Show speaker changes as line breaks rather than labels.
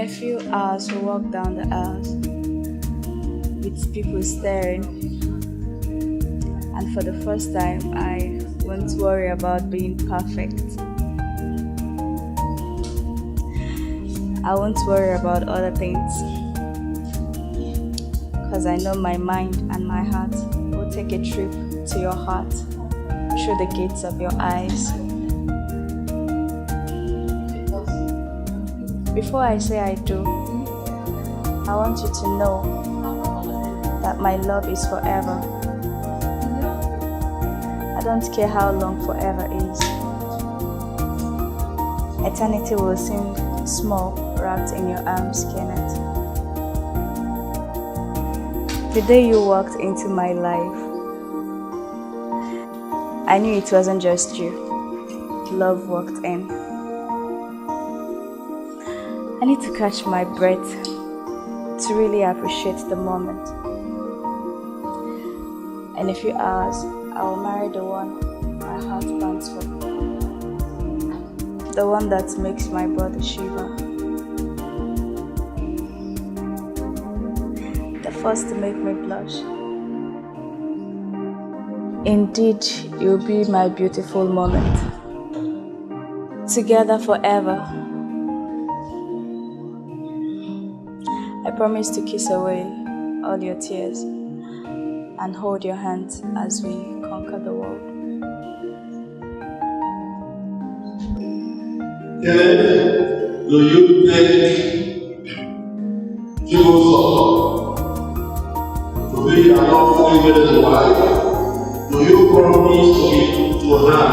a few hours, we walk down the aisles with people staring, and for the first time, I won't worry about being perfect. I won't worry about other things because I know my mind and my heart will take a trip to your heart through the gates of your eyes. Before I say I do, I want you to know that my love is forever. I don't care how long forever is. Eternity will seem small wrapped in your arms, Kenneth. The day you walked into my life, I knew it wasn't just you. Love walked in. I need to catch my breath to really appreciate the moment. In a few hours, I will marry the one my heart pants for. The one that makes my body shiver. The first to make me blush. Indeed, you'll be my beautiful moment. Together forever. I promise to kiss away all your tears and hold your hands as we conquer the world.
Kenneth, do you think Joseph to be an unfully wife? Do you promise to her